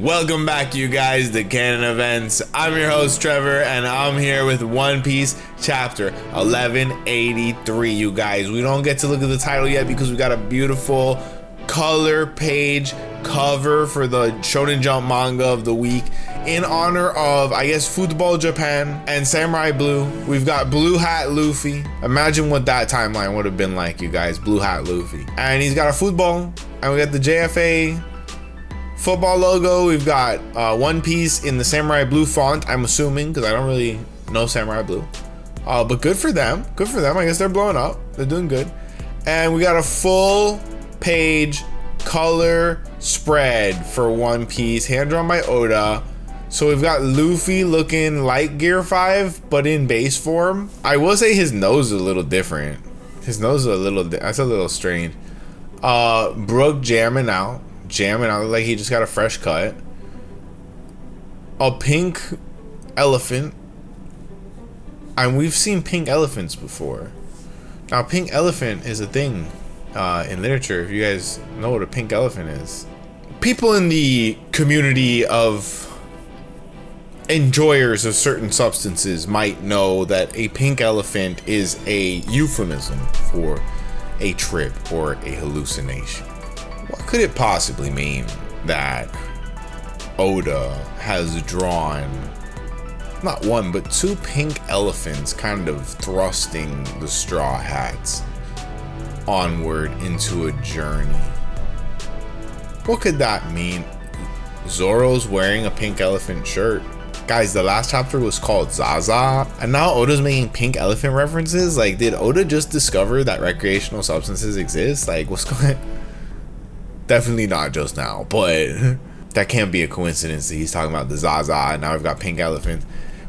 Welcome back, you guys, to Canon Events. I'm your host, Trevor, and I'm here with One Piece chapter 1183, you guys. We don't get to look at the title yet because we got a beautiful color page cover for the Shonen Jump manga of the week in honor of, I guess, Football Japan and Samurai Blue. We've got Blue Hat Luffy. Imagine what that timeline would have been like, you guys. Blue Hat Luffy. And he's got a football, and we got the JFA football logo. We've got One Piece in the Samurai Blue font, I'm assuming, because I don't really know Samurai Blue. But good for them. Good for them. I guess they're blowing up. They're doing good. And we got a full page color spread for One Piece, hand drawn by Oda. So we've got Luffy looking like Gear 5, but in base form. I will say his nose is a little different. His nose is a little, that's a little strange. Brook jamming out like he just got a fresh cut. A pink elephant, and we've seen pink elephants before. Now, pink elephant is a thing in literature. If you guys know what a pink elephant is, people in the community of enjoyers of certain substances might know that a pink elephant is a euphemism for a trip or a hallucination. What could it possibly mean that Oda has drawn not one but two pink elephants kind of thrusting the Straw Hats onward into a journey? What could that mean? Zoro's wearing a pink elephant shirt. Guys, the last chapter was called Zaza, and now Oda's making pink elephant references. Like, did Oda just discover that recreational substances exist? Like, what's going on? Definitely not just now, but that can't be a coincidence that he's talking about the Zaza, and now we've got pink elephant.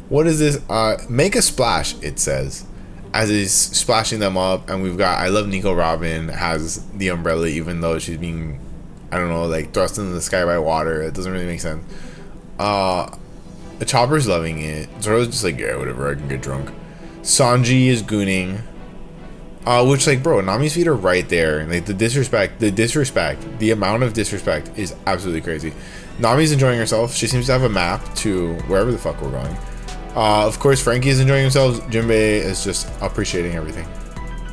What is this? Make a splash, it says, as he's splashing them up. And we've got, I love Nico Robin has the umbrella, even though she's being, I don't know, like thrust into the sky by water. It doesn't really make sense. The Chopper's loving it. Zoro's just like, yeah, whatever, I can get drunk. Sanji is gooning. Which, like, bro, Nami's feet are right there. Like, the amount of disrespect is absolutely crazy. Nami's enjoying herself. She seems to have a map to wherever the fuck we're going. Of course, Franky is enjoying himself. Jinbei is just appreciating everything.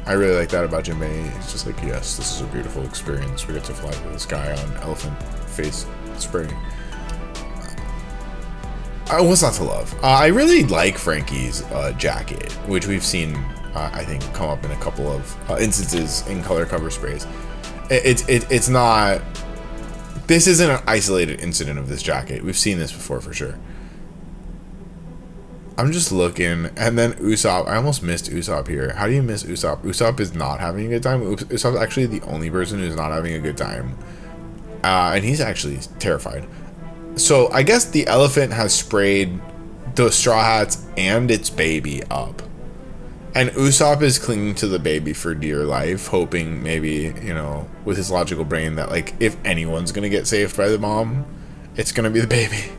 I really like that about Jinbei. He's just like, yes, this is a beautiful experience. We get to fly to the sky on elephant face spray. What's not to love? I really like Franky's jacket, which we've seen, I think, come up in a couple of instances in color cover sprays. It's not. This isn't an isolated incident of this jacket. We've seen this before for sure. I'm just looking, and then Usopp. I almost missed Usopp here. How do you miss Usopp? Usopp is not having a good time. Usopp's actually the only person who's not having a good time, and he's actually terrified. So I guess the elephant has sprayed the Straw Hats and its baby up. And Usopp is clinging to the baby for dear life, hoping maybe, you know, with his logical brain that, like, if anyone's gonna get saved by the mom, it's gonna be the baby.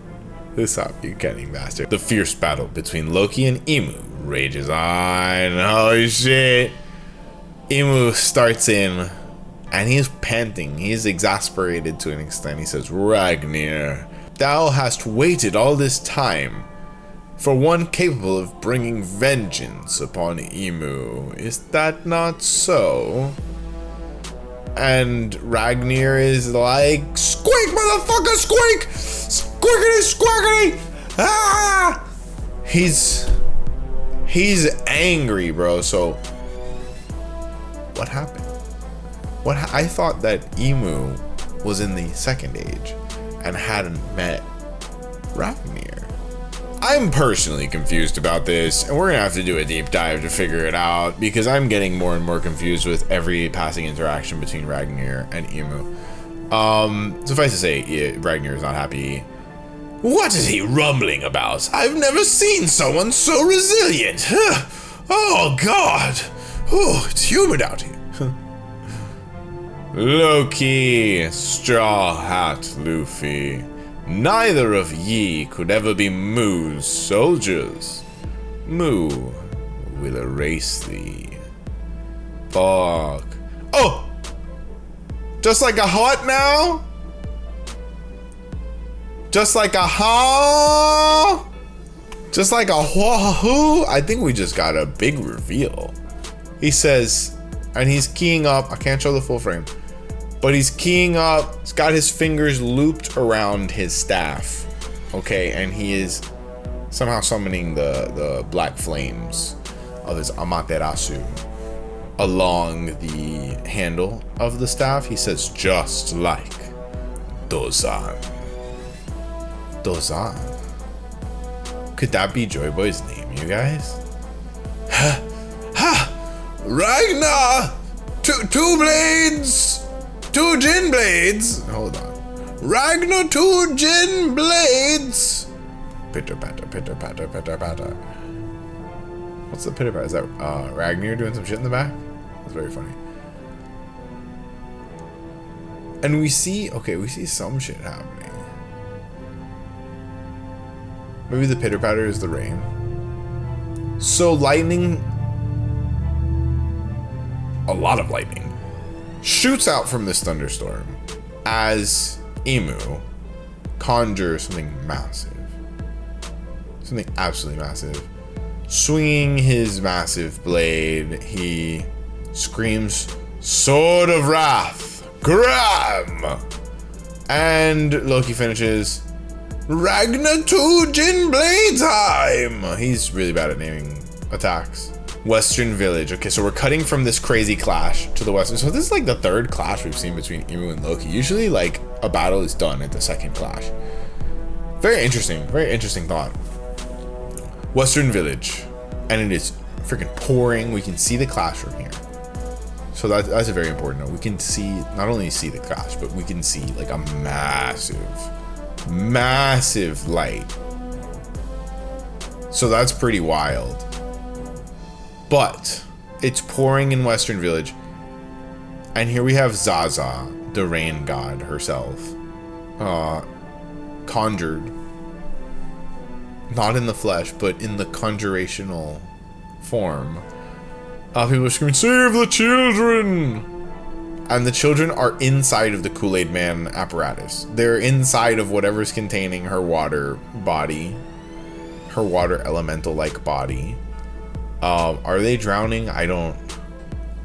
Usopp, you cunning bastard. The fierce battle between Loki and Imu rages on. Holy shit. Imu starts in, and he's panting. He's exasperated to an extent. He says, Ragnir, thou hast waited all this time for one capable of bringing vengeance upon Imu. Is that not so? And Ragnir is like, squeak, motherfucker, squeak! Squeakity, squawkity! Ah! He's angry, bro. So what happened? I thought that Imu was in the second age and hadn't met Ragnir. I'm personally confused about this, and we're gonna have to do a deep dive to figure it out, because I'm getting more and more confused with every passing interaction between Ragnir and Imu. Suffice to say, Ragnir is not happy. What is he rumbling about? I've never seen someone so resilient. Oh God! Oh, it's humid out here. Loki, Straw Hat Luffy. Neither of ye could ever be Mu's soldiers. Mu will erase thee. Fuck. Oh! Just like a heart now? Just like a ha. Just like a wahoo. I think we just got a big reveal. He says, and he's keying up. I can't show the full frame, but he's keying up. He's got his fingers looped around his staff. Okay, and he is somehow summoning the black flames of his Amaterasu along the handle of the staff. He says, just like Dozan. Dozan. Could that be Joy Boy's name, you guys? Ha! Ha! Ragnar! Two blades! Two Jin blades! Hold on. Ragnar, two Jin blades! Pitter patter, pitter patter, pitter patter. What's the pitter patter? Is that Ragnir doing some shit in the back? That's very funny. And we see, okay, we see some shit happening. Maybe the pitter patter is the rain. So lightning, a lot of lightning, shoots out from this thunderstorm as Imu conjures something massive. Something absolutely massive. Swinging his massive blade, he screams, Sword of Wrath, Gram! And Loki finishes, Ragnar 2 Jin Blade time! He's really bad at naming attacks. Western Village. Okay, so we're cutting from this crazy clash to the Western. So this is like the third clash we've seen between Imu and Loki. Usually like a battle is done at the second clash. Very interesting thought. Western Village. And it is freaking pouring. We can see the clash from here. So that's a very important note. We can see, not only see the clash, but we can see like a massive light. So that's pretty wild. But it's pouring in Western Village. And here we have Zaza, the rain god herself, conjured. Not in the flesh, but in the conjurational form. People are screaming, save the children! And the children are inside of the Kool-Aid Man apparatus. They're inside of whatever's containing her water body. Her water elemental-like body. Are they drowning?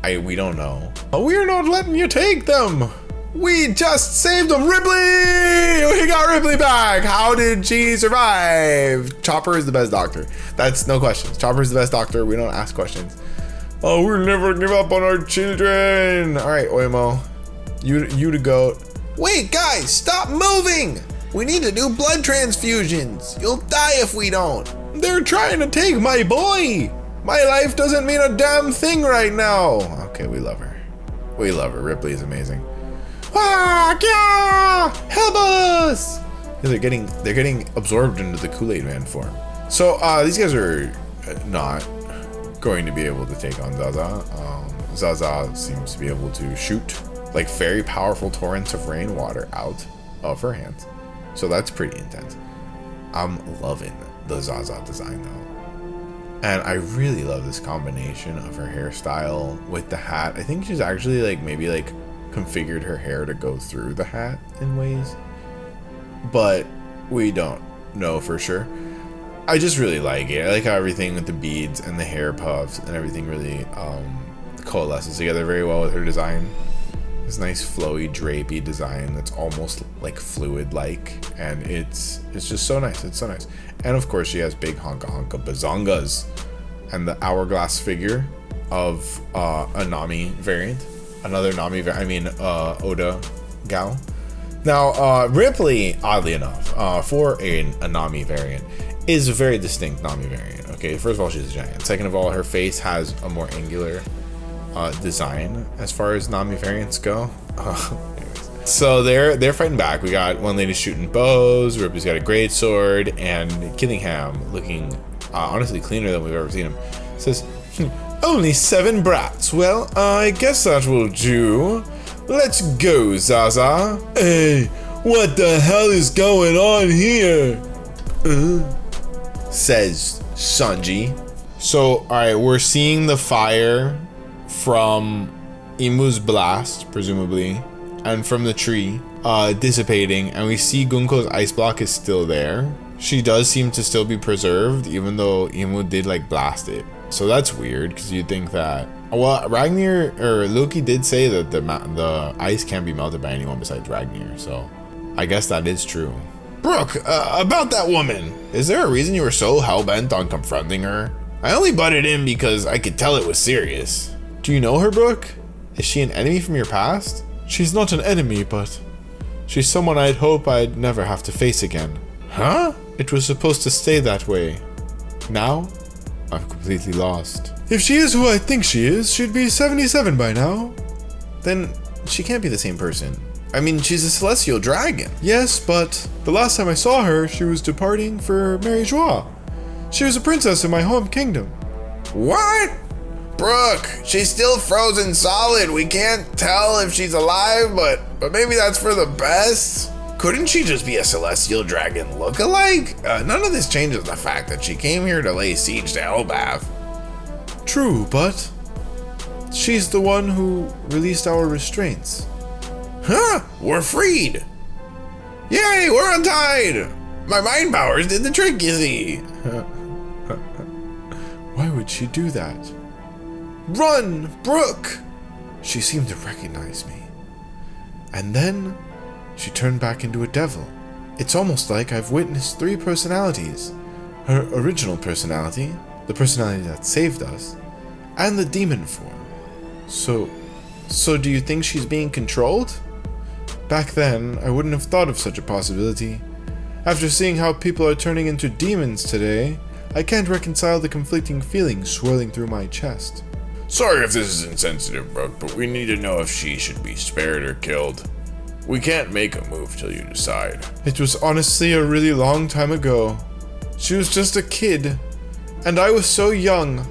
We don't know. We're not letting you take them! We just saved them! Ripley! We got Ripley back! How did she survive? Chopper is the best doctor. That's no questions. Chopper is the best doctor. We don't ask questions. Oh, we'll never give up on our children! Alright, Oimo. You to goat. Wait, guys! Stop moving! We need to do blood transfusions! You'll die if we don't! They're trying to take my boy! My life doesn't mean a damn thing right now! Okay, we love her. We love her. Ripley is amazing. Ah, yeah! Help us! They're getting absorbed into the Kool-Aid Man form. So these guys are not going to be able to take on Zaza. Zaza seems to be able to shoot like very powerful torrents of rainwater out of her hands. So that's pretty intense. I'm loving the Zaza design though. And I really love this combination of her hairstyle with the hat. I think she's actually like maybe like configured her hair to go through the hat in ways, but we don't know for sure. I just really like it. I like how everything with the beads and the hair puffs and everything really coalesces together very well with her design. This nice flowy drapey design that's almost like fluid like, and it's just so nice. It's so nice. And of course she has big honka bazongas and the hourglass figure of a Nami variant. Another Nami Oda gal. Now Ripley, oddly enough, for a Nami variant, is a very distinct Nami variant. Okay, first of all, she's a giant. Second of all, her face has a more angular design as far as Nami variants go. Anyways. So they're fighting back. We got one lady shooting bows, Ripley's got a great sword, and Killingham looking honestly cleaner than we've ever seen him. Says, only 7 brats. Well, I guess that will do. Let's go, Zaza. Hey, what the hell is going on here? Says Sanji. So, alright, we're seeing the fire from Imu's blast, presumably, and from the tree. dissipating, and we see Gunko's ice block is still there. She does seem to still be preserved, even though Imu did like blast it. So that's weird, because you think that, well, Ragnir or Loki did say that the ice can't be melted by anyone besides Ragnir. So I guess that is true. Brook, about that woman, is there a reason you were so hell-bent on confronting her? I only butted in because I could tell it was serious. Do you know her, Brook? Is she an enemy from your past? She's not an enemy, but she's someone I'd hope I'd never have to face again. Huh? It was supposed to stay that way. Now, I'm completely lost. If she is who I think she is, she'd be 77 by now. Then she can't be the same person. I mean, she's a celestial dragon. Yes, but the last time I saw her, she was departing for Mary Joie. She was a princess in my home kingdom. What? Brook, she's still frozen solid. We can't tell if she's alive, but maybe that's for the best. Couldn't she just be a celestial dragon look-alike? None of this changes the fact that she came here to lay siege to Elbaf. True, but she's the one who released our restraints. Huh? We're freed! Yay, we're untied! My mind powers did the trick, you see. Why would she do that? Run, Brook! She seemed to recognize me. And then she turned back into a devil. It's almost like I've witnessed 3 personalities. Her original personality, the personality that saved us, and the demon form. So do you think she's being controlled? Back then, I wouldn't have thought of such a possibility. After seeing how people are turning into demons today, I can't reconcile the conflicting feelings swirling through my chest. Sorry if this is insensitive, Brook, but we need to know if she should be spared or killed. We can't make a move till you decide. It was honestly a really long time ago. She was just a kid, and I was so young.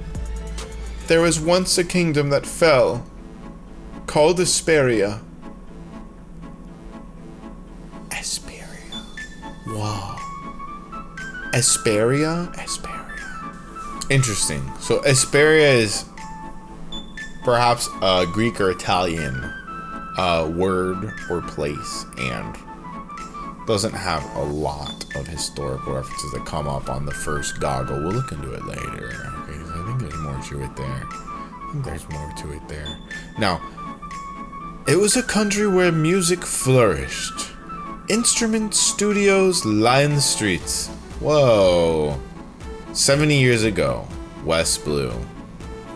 There was once a kingdom that fell, called Asperia. Asperia. Wow. Asperia? Asperia. Interesting. So Asperia is perhaps a Greek or Italian word or place, and doesn't have a lot of historical references that come up on the first goggle. We'll look into it later. Okay, I think there's more to it there. Now, it was a country where music flourished. Instrument studios lined the streets. Whoa. 70 years ago, West Blue.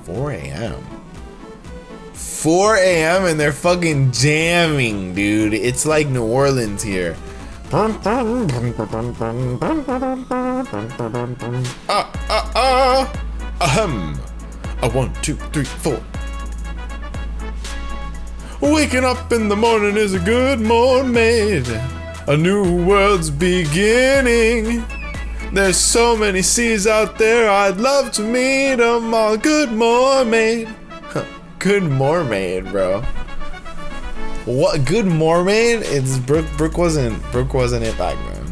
4 a.m. 4 a.m. and they're fucking jamming, dude. It's like New Orleans here. Ahem. A 1, 2, 3, 4. Waking up in the morning is a good Mor-Maid. A new world's beginning. There's so many seas out there, I'd love to meet them all. Good Mor-Maid. Good Mor-Maid, bro. What? Good Mor-Maid? It's Brook wasn't it back then.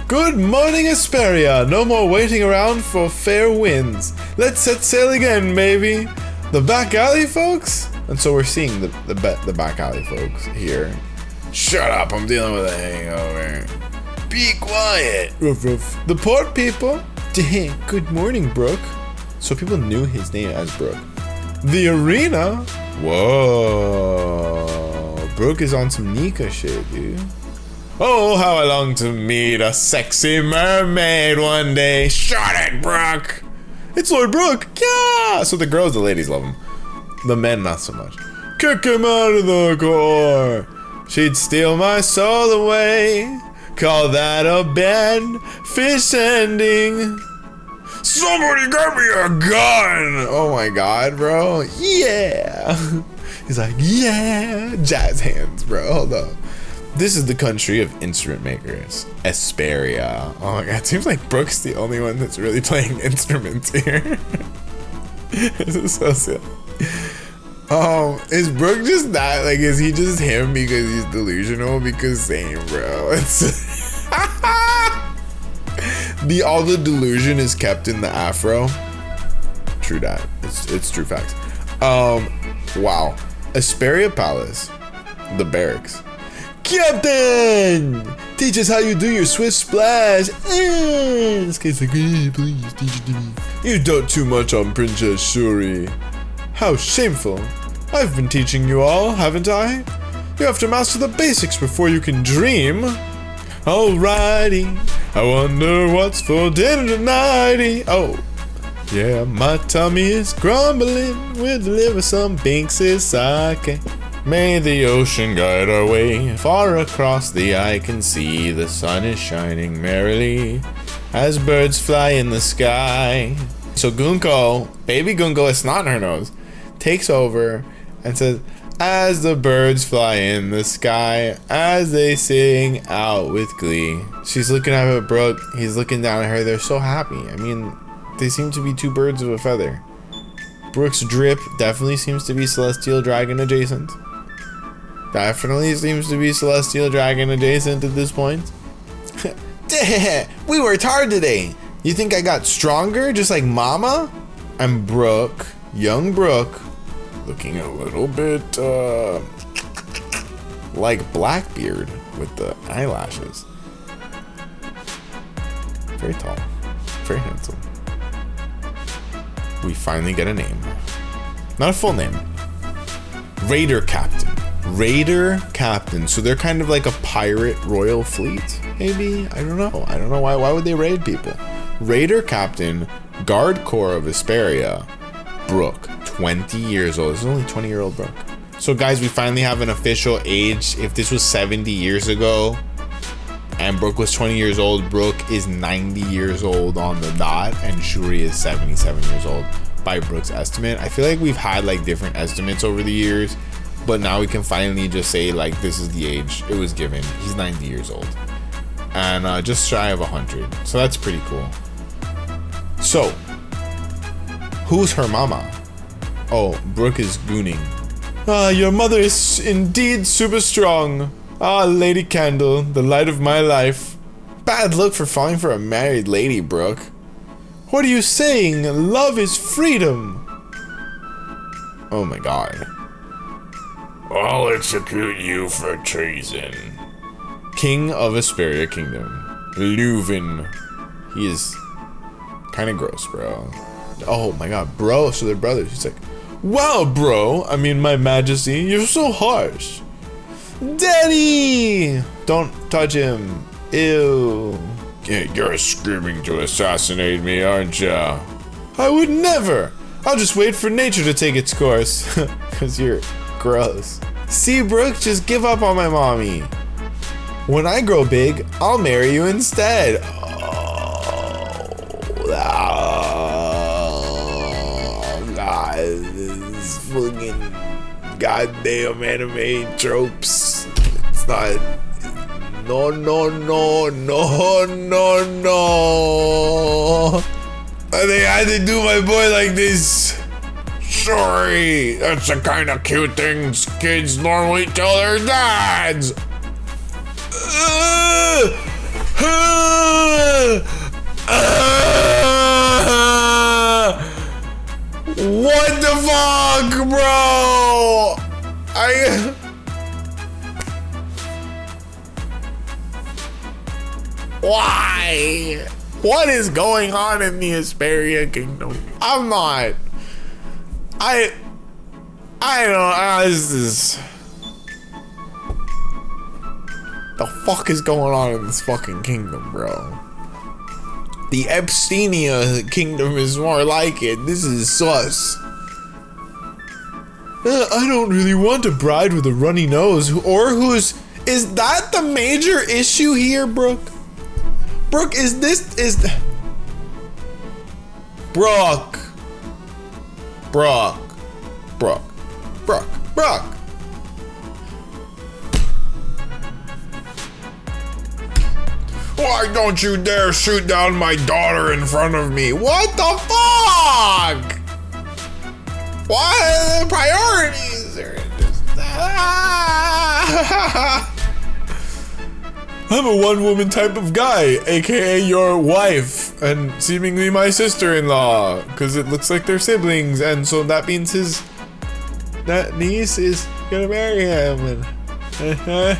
Good morning, Asperia. No more waiting around for fair winds. Let's set sail again, baby. The back alley folks? And so we're seeing the back alley folks here. Shut up, I'm dealing with a hangover. Be quiet. Ruff, ruff. The port people. Dang, good morning, Brook. So people knew his name as Brook. The arena. Whoa. Brook is on some Nika shit, dude. Oh, how I long to meet a sexy mermaid one day. Shut it, Brook. It's Lord Brook. Yeah. So the girls, the ladies love him. The men, not so much. Kick him out of the core. She'd steal my soul away. Call that a bad fish ending. Somebody get me a gun. Oh my god, bro. Yeah. He's like, yeah. Jazz hands, bro. Hold up. This is the country of instrument makers. Asperia. Oh my god. It seems like Brook's the only one that's really playing instruments here. This is so silly. Is Brook just that? Like, is he just him because he's delusional? Because same, bro. It's all the delusion is kept in the afro. True that. It's true facts. Wow. Asperia Palace, the barracks. Captain! Teach us how you do your Swiss splash. This guy's like, hey, please teach it to me. You dote too much on Princess Shuri. How shameful. I've been teaching you all, haven't I? You have to master the basics before you can dream. Alrighty. I wonder what's for dinner tonighty. Oh. Yeah, my tummy is grumbling. We'll deliver some Binks' sake. May the ocean guide our way. Far across the eye can see the sun is shining merrily as birds fly in the sky. So Gunko, baby Gunko with snot in her nose, takes over and says, as the birds fly in the sky, as they sing out with glee. She's looking up at Brook, he's looking down at her, they're so happy. I mean, they seem to be two birds of a feather. Brook's drip definitely seems to be Celestial Dragon adjacent. Definitely seems to be Celestial Dragon adjacent at this point. We worked hard today. You think I got stronger just like Mama? I'm Brook, young Brook, looking a little bit like Blackbeard with the eyelashes. Very tall, very handsome. We finally get a name. Not a full name. Raider Captain. Raider Captain. So they're kind of like a pirate royal fleet, maybe? I don't know. I don't know why would they raid people? Raider Captain, Guard Corps of Vesperia, Brook, 20 years old. This is only 20-year-old Brook. So guys, we finally have an official age. If this was 70 years ago and Brook was 20 years old, Brook is 90 years old on the dot and Shuri is 77 years old by Brook's estimate. I feel like we've had like different estimates over the years, but now we can finally just say like this is the age it was given. He's 90 years old and just shy of 100. So that's pretty cool. So who's her mama? Oh, Brook is gooning. Your mother is indeed super strong. Lady Candle, the light of my life. Bad look for falling for a married lady, Brook. What are you saying? Love is freedom. Oh my god. I'll execute you for treason. King of Vesperia Kingdom. Leuven. He is kind of gross, bro. Oh my god, bro. So they're brothers. He's like, wow, bro. I mean, my majesty, you're so harsh. Daddy! Don't touch him. Ew. You're screaming to assassinate me, aren't ya? I would never. I'll just wait for nature to take its course. Cause you're gross. See, Brook, just give up on my mommy. When I grow big, I'll marry you instead. Oh God, this fucking goddamn anime tropes. It's not. No, no, no, no, no, no. They had to do my boy like this. Sorry, that's the kind of cute things kids normally tell their dads. What the fuck, bro? Why? What is going on in the Vesperia Kingdom? I'm not. I don't. This is. The fuck is going on in this fucking kingdom, bro? The Epsteinia Kingdom is more like it. This is sus. I don't really want a bride with a runny nose, or who's. Is that the major issue here, Brook? Brook, is Brook. Why don't you dare shoot down my daughter in front of me? What the fuck? What are the priorities? I'm a one-woman type of guy, aka your wife, and seemingly my sister-in-law, because it looks like they're siblings, and so that means that niece is gonna marry him. And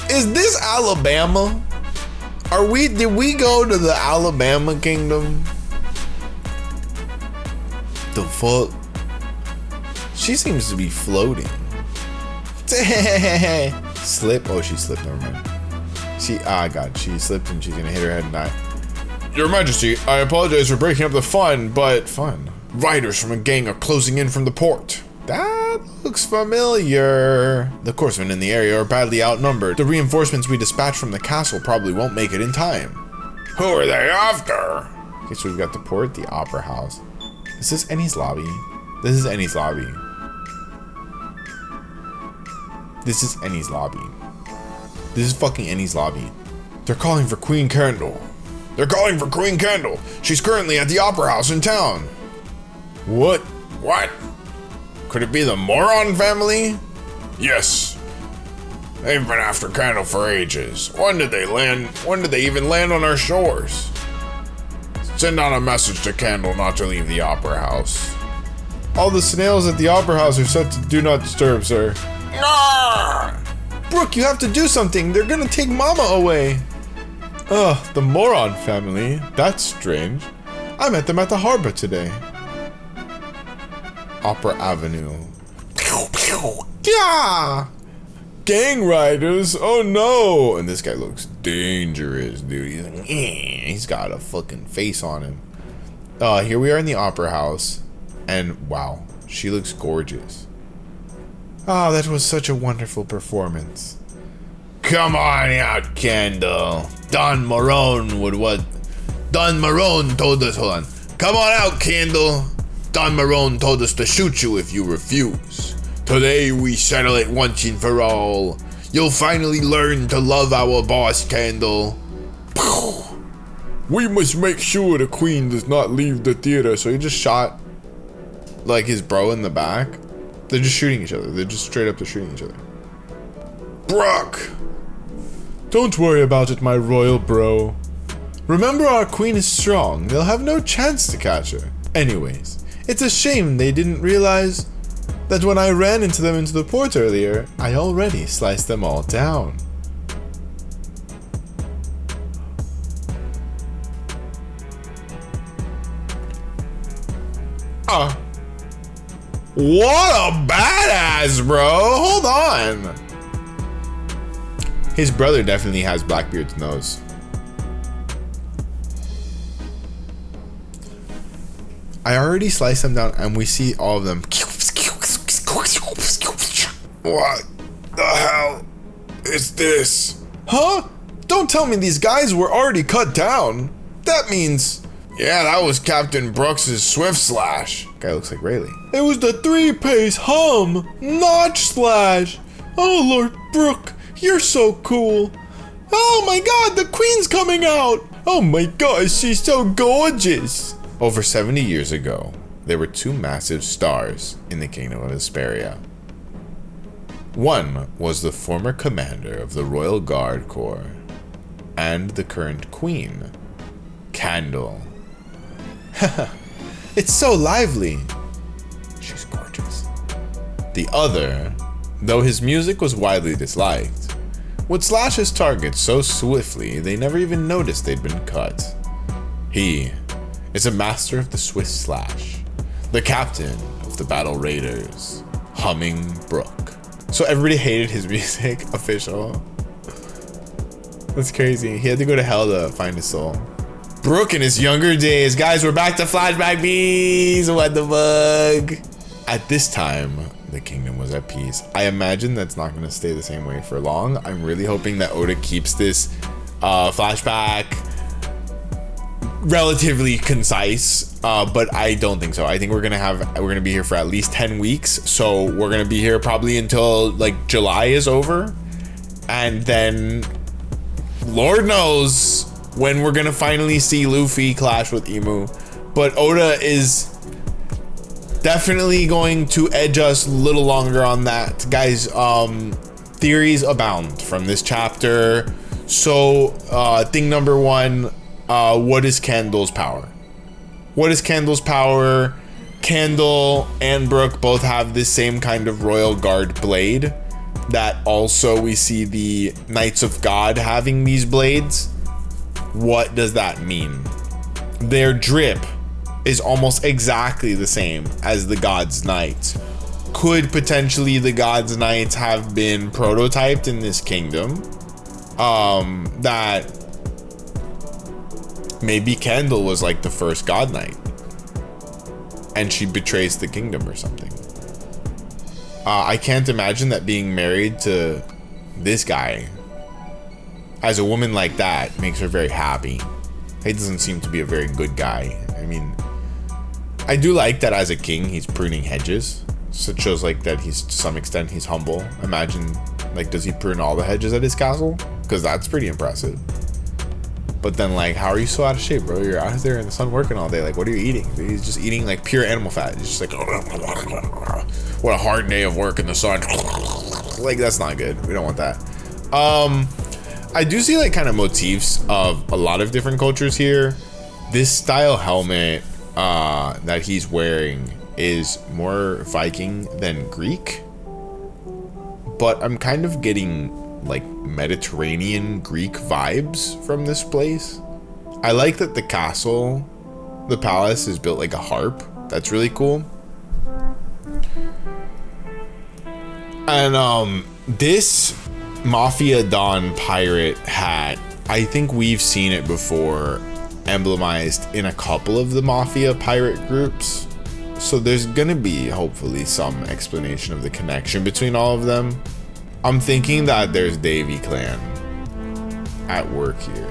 Is this Alabama? Did we go to the Alabama kingdom? The fuck? She seems to be floating. Slip? Oh, she slipped, never mind. She slipped and she's gonna hit her head and die. Your Majesty, I apologize for breaking up the fun, but fun. Riders from a gang are closing in from the port. That looks familiar. The horsemen in the area are badly outnumbered. The reinforcements we dispatched from the castle probably won't make it in time. Who are they after? Okay, so we've got the port, the opera house. Is this Ennie's lobby? This is Ennie's lobby. This is Ennie's lobby. This is fucking Ennie's lobby. They're calling for Queen Candle. They're calling for Queen Candle. She's currently at the opera house in town. What? What? Could it be the Moron family? Yes. They've been after Candle for ages. When did they land? When did they even land on our shores? Send out a message to Candle not to leave the opera house. All the snails at the opera house are set to do not disturb, sir. Nah! Brook, you have to do something. They're gonna take Mama away. Ugh, the Moron family. That's strange. I met them at the harbor today. Opera Avenue. Pew, pew. Yeah! Gang riders. Oh no! And this guy looks dangerous, dude. He's like, he's got a fucking face on him. Here we are in the opera house. And wow, she looks gorgeous. Ah, that was such a wonderful performance. Come on out, Candle. Don Marone would what? Don Marone told us, hold on. Come on out, Candle. Don Marone told us to shoot you if you refuse. Today we settle it once and for all. You'll finally learn to love our boss, Candle. We must make sure the queen does not leave the theater. So he just shot like his bro in the back. They're just shooting each other. They're just straight up shooting each other. Brook! Don't worry about it, my royal bro. Remember, our queen is strong. They'll have no chance to catch her. Anyways, it's a shame they didn't realize that when I ran into them into the port earlier, I already sliced them all down. What a badass, bro. Hold on. His brother definitely has Blackbeard's nose. I already sliced them down and we see all of them. What the hell is this? Huh? Don't tell me these guys were already cut down. That means... Yeah, that was Captain Brooks' Swift Slash. Guy looks like Rayleigh. It was the 3-pace hum, Notch Slash. Oh, Lord Brook, you're so cool. Oh my God, the Queen's coming out. Oh my gosh, she's so gorgeous. Over 70 years ago, there were two massive stars in the Kingdom of Hesperia. One was the former commander of the Royal Guard Corps and the current Queen, Candle. It's so lively. She's gorgeous. The other, though his music was widely disliked, would slash his targets so swiftly they never even noticed they'd been cut. He is a master of the swift slash, the captain of the battle raiders, Humming Brook. So everybody hated his music, official. That's crazy. He had to go to hell to find his soul. Brook in his younger days. Guys, we're back to flashback bees. What the fuck? At this time, the kingdom was at peace. I imagine that's not going to stay the same way for long. I'm really hoping that Oda keeps this flashback relatively concise, but I don't think so. I think we're gonna be here for at least 10 weeks. So we're gonna be here probably until like July is over, and then Lord knows when we're gonna finally see Luffy clash with Imu. But Oda is definitely going to edge us a little longer on that, guys. Theories abound from this chapter. So thing number one, what is Candle's power? What is Candle's power? Candle and Brook both have this same kind of royal guard blade. That also we see the Knights of God having these blades. What does that mean? Their drip is almost exactly the same as the God's Knights. Could potentially the God's Knights have been prototyped in this kingdom? That maybe Candle was like the first God Knight and she betrays the kingdom or something. I can't imagine that being married to this guy as a woman like that makes her very happy. He doesn't seem to be a very good guy. I mean, I do like that as a king he's pruning hedges, so it shows like that he's, to some extent, he's humble. Imagine, like, does he prune all the hedges at his castle? Because that's pretty impressive. But then, like, how are you so out of shape, bro? You're out there in the sun working all day. Like, what are you eating? He's just eating like pure animal fat. He's just like, what a hard day of work in the sun. Like, that's not good. We don't want that. I do see like kind of motifs of a lot of different cultures here. This style helmet that he's wearing is more Viking than Greek, but I'm kind of getting like Mediterranean Greek vibes from this place. I like that the castle, the palace, is built like a harp. That's really cool. And this Mafia Don pirate hat, I think we've seen it before emblemized in a couple of the Mafia pirate groups. So there's gonna be hopefully some explanation of the connection between all of them. I'm thinking that there's Davy Clan at work here.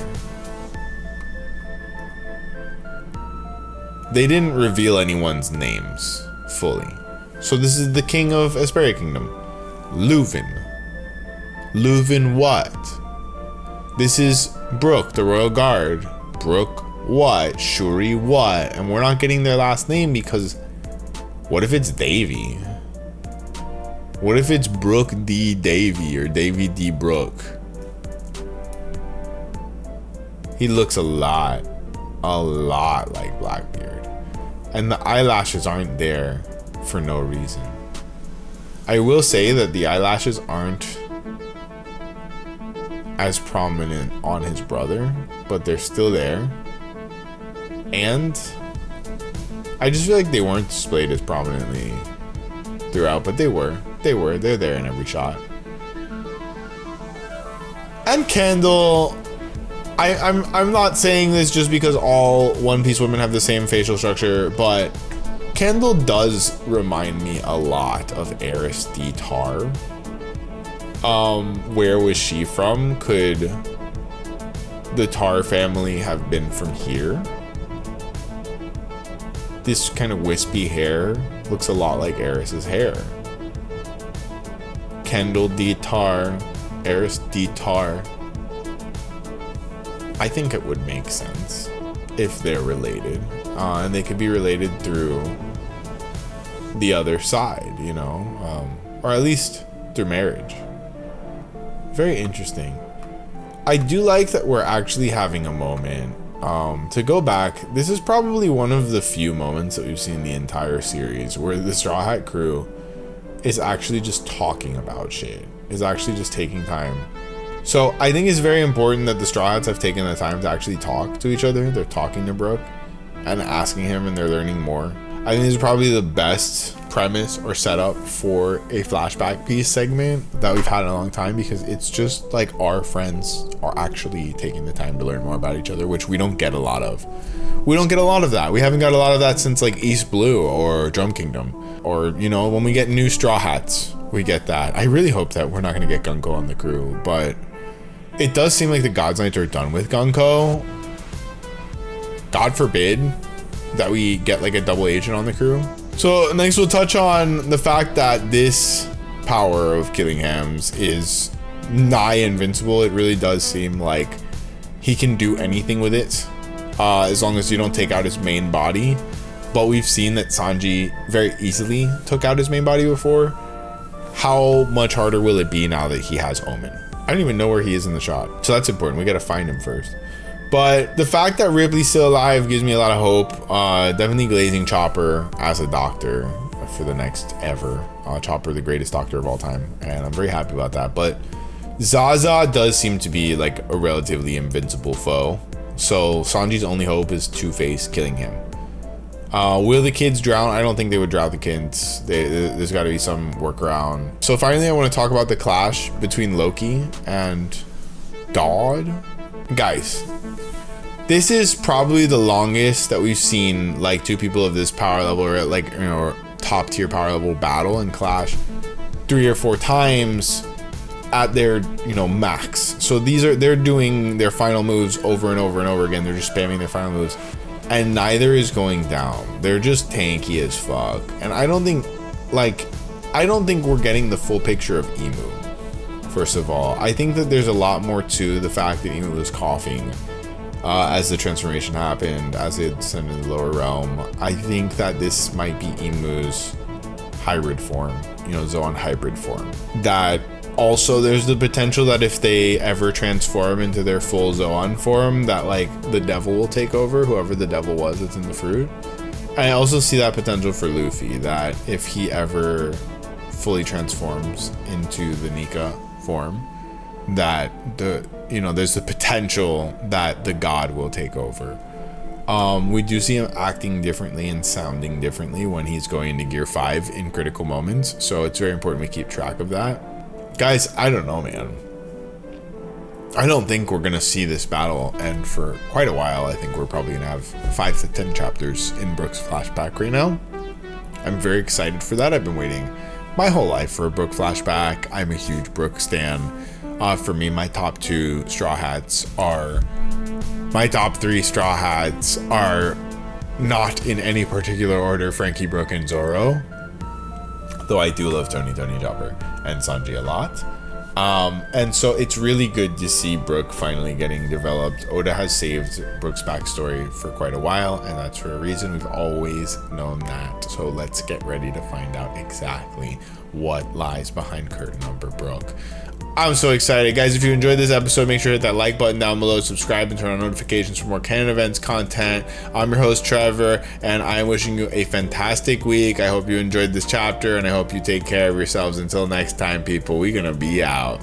They didn't reveal anyone's names fully. So this is the king of Esperia Kingdom. Leuven. Leuven what? This is Brook, the royal guard. Brook what? Shuri what? And we're not getting their last name because what if it's Davy? What if it's Brook D. Davy or Davy D. Brook? He looks a lot like Blackbeard. And the eyelashes aren't there for no reason. I will say that the eyelashes aren't as prominent on his brother, but they're still there. And I just feel like they weren't displayed as prominently throughout, but they were. They're there in every shot. And Candle, I'm not saying this just because all One Piece women have the same facial structure, but Candle does remind me a lot of Eris D. Tar. Where was she from? Could the Tar family have been from here? This kind of wispy hair looks a lot like Eris's hair. Kendall D. Tar, Eris D. Tar. I think it would make sense if they're related. And they could be related through the other side, you know? Or at least through marriage. Very interesting. I do like that we're actually having a moment. To go back, this is probably one of the few moments that we've seen the entire series where the Straw Hat crew is actually just talking about shit. Is actually just taking time. So I think it's very important that the Straw Hats have taken the time to actually talk to each other. They're talking to Brook and asking him, and they're learning more. I think this is probably the best premise or setup for a flashback piece segment that we've had in a long time, because it's just like our friends are actually taking the time to learn more about each other, which we don't get a lot of. We don't get a lot of that. We haven't got a lot of that since like East Blue or Drum Kingdom, or, you know, when we get new Straw Hats, we get that. I really hope that we're not going to get Gunko on the crew, but it does seem like the God's Knights are done with Gunko. God forbid that we get like a double agent on the crew. So next we'll touch on the fact that this power of killing hams is nigh invincible. It really does seem like he can do anything with it, as long as you don't take out his main body. But we've seen that Sanji very easily took out his main body before. How much harder will it be now that he has Omen? I don't even know where he is in the shot, so that's important. We gotta find him first. But the fact that Ripley's still alive gives me a lot of hope. Definitely glazing Chopper as a doctor for the next ever. Chopper, the greatest doctor of all time, and I'm very happy about that. But Zaza does seem to be like a relatively invincible foe. So Sanji's only hope is Two-Face killing him. Will the kids drown? I don't think they would drown the kids. There's got to be some workaround. So finally, I want to talk about the clash between Loki and Dodd. Guys, this is probably the longest that we've seen like two people of this power level, or like, you know, top tier power level battle and clash 3 or 4 times at their, you know, max. So they're doing their final moves over and over and over again. They're just spamming their final moves, and neither is going down. They're just tanky as fuck. And I don't think we're getting the full picture of Emu. First of all, I think that there's a lot more to the fact that Emu was coughing as the transformation happened, as it descended in the lower realm. I think that this might be Emu's hybrid form, you know, Zoan hybrid form. That also there's the potential that if they ever transform into their full Zoan form, that like the devil will take over, whoever the devil was that's in the fruit. I also see that potential for Luffy, that if he ever fully transforms into the Nika form, that there's the potential that the god will take over. We do see him acting differently and sounding differently when he's going into gear 5 in critical moments, so it's very important we keep track of that. Guys, I don't know, man. I don't think we're gonna see this battle end for quite a while. I think we're probably gonna have 5 to 10 chapters in Brook's flashback right now. I'm very excited for that. I've been waiting my whole life for a Brook flashback. I'm a huge Brook stan. For me, my top 2 Straw Hats are... My top 3 Straw Hats are not in any particular order: Franky, Brook, and Zoro. Though I do love Tony, Chopper, and Sanji a lot. And so it's really good to see Brook finally getting developed. Oda has saved Brook's backstory for quite a while, and that's for a reason. We've always known that. So let's get ready to find out exactly what lies behind curtain number Brook. I'm so excited. Guys, if you enjoyed this episode, make sure to hit that like button down below, subscribe, and turn on notifications for more canon events content. I'm your host, Trevor, and I'm wishing you a fantastic week. I hope you enjoyed this chapter, and I hope you take care of yourselves. Until next time, people, we're gonna be out.